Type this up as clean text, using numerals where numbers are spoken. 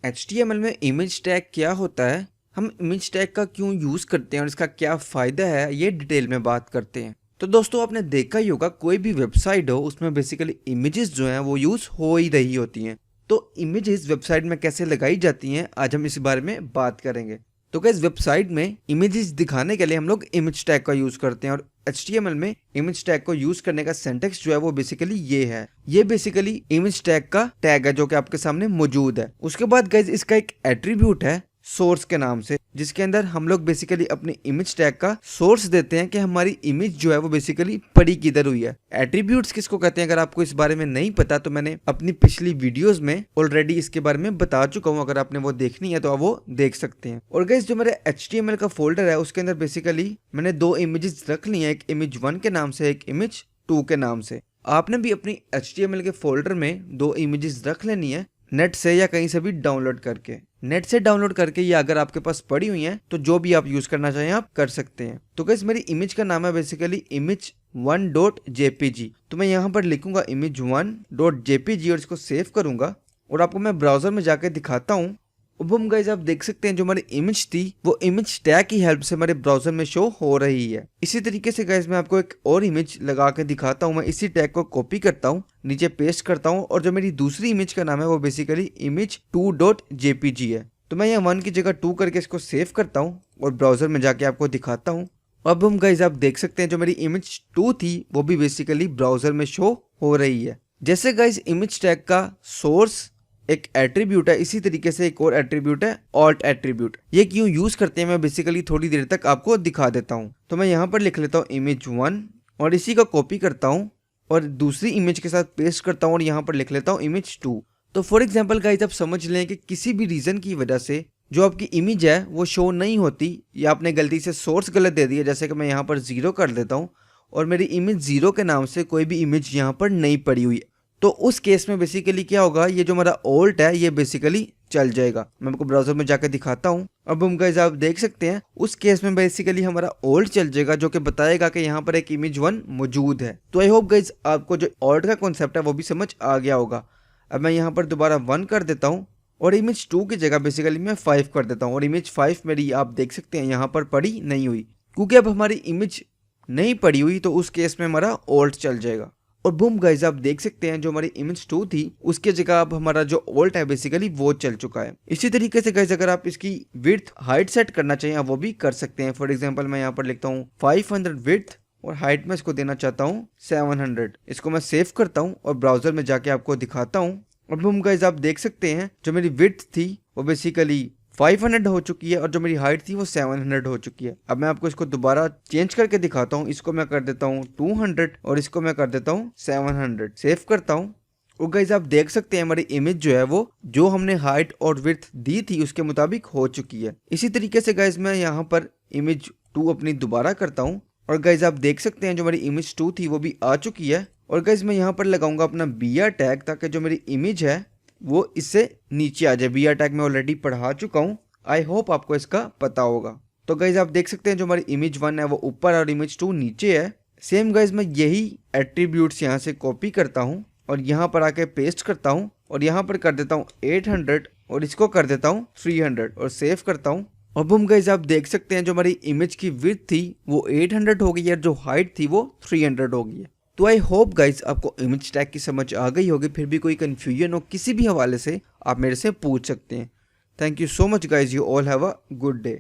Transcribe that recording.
HTML में image tag क्या होता है, हम इमेज टैग का क्यों यूज करते हैं और इसका क्या फायदा है, ये डिटेल में बात करते हैं। तो दोस्तों आपने देखा ही होगा, कोई भी वेबसाइट हो उसमें बेसिकली इमेजेस जो हैं वो यूज हो ही रही होती हैं। तो इमेजेस वेबसाइट में कैसे लगाई जाती हैं, आज हम इस बारे में बात करेंगे। तो गाइस वेबसाइट में इमेजेस दिखाने के लिए हम लोग इमेज टैग का यूज करते हैं और HTML में इमेज टैग को यूज करने का सिंटैक्स जो है वो बेसिकली ये है। ये बेसिकली इमेज टैग का टैग है जो कि आपके सामने मौजूद है। उसके बाद गाइस इसका एक एट्रीब्यूट है सोर्स के नाम से, जिसके अंदर हम लोग बेसिकली अपनी इमेज टैग का सोर्स देते हैं कि हमारी इमेज जो है वो बेसिकली पड़ी किधर हुई है। एट्रीब्यूट्स किसको कहते हैं, अगर आपको इस बारे में नहीं पता तो मैंने अपनी पिछली वीडियोस में ऑलरेडी इसके बारे में बता चुका हूं, अगर आपने वो देखनी है तो आप वो देख सकते हैं। और गाइस जो मेरे HTML का फोल्डर है उसके अंदर बेसिकली मैंने दो इमेजेस रख ली हैं, एक इमेज 1 के नाम से, एक इमेज 2 के नाम से। आपने भी अपनी HTML के फोल्डर में दो इमेजेस रख लेनी है, नेट से या कहीं से भी डाउनलोड करके। नेट से डाउनलोड करके या अगर आपके पास पड़ी हुई हैं तो जो भी आप यूज करना चाहें आप कर सकते हैं। तो गाइस मेरी इमेज का नाम है बेसिकली image1.jpg। तो मैं यहाँ पर लिखूंगा image1.jpg और इसको सेव करूंगा और आपको मैं ब्राउजर में जाके दिखाता हूँ। अब हम गाइस आप देख सकते हैं जो हमारी इमेज थी वो इमेज टैग की हेल्प से हमारे ब्राउजर में शो हो रही है। इसी तरीके से गाइस मैं आपको एक और इमेज लगा के दिखाता हूँ। मैं इसी टैग को कॉपी करता हूँ, नीचे पेस्ट करता हूँ और जो मेरी दूसरी इमेज का नाम है वो बेसिकली image2.jpg है। तो मैं यहाँ 1 की जगह 2 करके इसको सेव करता हूँ और ब्राउजर में जाके आपको दिखाता हूँ। अब हम गाइस आप देख सकते हैं जो मेरी इमेज 2 थी वो भी बेसिकली ब्राउजर में शो हो रही है। जैसे गाइस इमेज टैग का सोर्स एक एट्रीब्यूट है, इसी तरीके से एक और एट्रीब्यूट है ऑल्ट एट्रीब्यूट। ये क्यों यूज करते हैं मैं बेसिकली थोड़ी देर तक आपको दिखा देता हूँ। तो मैं यहाँ पर लिख लेता हूँ image1 और इसी का कॉपी करता हूँ और दूसरी इमेज के साथ पेस्ट करता हूँ और यहाँ पर लिख लेता हूँ image2। तो फॉर एग्जाम्पल गाइस आप समझ लें कि किसी भी रीजन की वजह से जो आपकी इमेज है वो शो नहीं होती या आपने गलती से सोर्स गलत दे दिया, जैसे कि मैं यहाँ पर 0 कर देता हूँ और मेरी इमेज 0 के नाम से कोई भी इमेज यहाँ पर नहीं पड़ी हुई है, तो उस केस में बेसिकली क्या होगा, ये जो हमारा ऑल्ट है ये बेसिकली चल जाएगा। मैं आपको ब्राउजर में जाकर दिखाता हूँ। अब हम गाइस आप देख सकते हैं उस केस में बेसिकली हमारा ऑल्ट चल जाएगा जो कि बताएगा कि यहाँ पर एक image1 मौजूद है। तो आई होप गाइस आपको जो ऑल्ट का कॉन्सेप्ट है वो भी समझ आ गया होगा। अब मैं यहाँ पर दोबारा 1 कर देता हूँ और image2 की जगह बेसिकली मैं 5 कर देता हूँ और image5 मेरी आप देख सकते हैं यहाँ पर पड़ी नहीं हुई, क्योंकि अब हमारी इमेज नहीं पड़ी हुई तो उस केस में हमारा ऑल्ट चल जाएगा। और बूम गाइस आप देख सकते हैं जो हमारी इमेज 2 थी उसके जगह अब हमारा जो ऑल्ट है बेसिकली वो चल चुका है। इसी तरीके से गाइस अगर आप इसकी विड्थ हाइट सेट करना चाहिए वो भी कर सकते हैं। फॉर एग्जांपल मैं यहाँ पर लिखता हूँ 500 विड्थ और हाइट में इसको देना चाहता हूँ 700। इसको मैं सेव करता हूँ और ब्राउजर में जाके आपको दिखाता हूँ। और बूम गाइस आप देख सकते हैं जो मेरी विड्थ थी वो बेसिकली 500 हो चुकी है और जो मेरी हाइट थी वो 700 हो चुकी है। अब मैं आपको इसको दोबारा चेंज करके दिखाता हूँ। इसको मैं कर देता हूँ 200 और इसको मैं कर देता हूँ 700। सेव करता हूँ और गाइस आप देख सकते हैं हमारी इमेज जो है वो जो हमने हाइट और विड्थ दी थी उसके मुताबिक हो चुकी है। इसी तरीके से गाइस मैं यहाँ पर इमेज 2 अपनी दोबारा करता हूँ और गाइस आप देख सकते हैं जो मेरी इमेज 2 थी वो भी आ चुकी है। और गाइस मैं यहाँ पर लगाऊंगा अपना BR टैग ताकि जो मेरी इमेज है वो इससे नीचे आ जाए। BR टैग मैं ऑलरेडी पढ़ा चुका हूँ, आई होप आपको इसका पता होगा। तो गाइज आप देख सकते हैं जो हमारी इमेज 1 है वो ऊपर और इमेज 2 नीचे है। सेम गाइज मैं यही एट्रीब्यूट्स यहाँ से कॉपी करता हूँ और यहाँ पर आके पेस्ट करता हूँ और यहाँ पर कर देता हूँ 800 और इसको कर देता हूँ 300 और सेव करता हूँ। अब हम गाइज आप देख सकते हैं जो हमारी इमेज की विड्थ थी वो 800 हो गई है और जो हाइट थी वो 300 हो गई है। तो आई होप गाइज आपको इमेज टैग की समझ आ गई होगी। फिर भी कोई कंफ्यूजन हो किसी भी हवाले से आप मेरे से पूछ सकते हैं। Thank you so much guys, you all have a good day.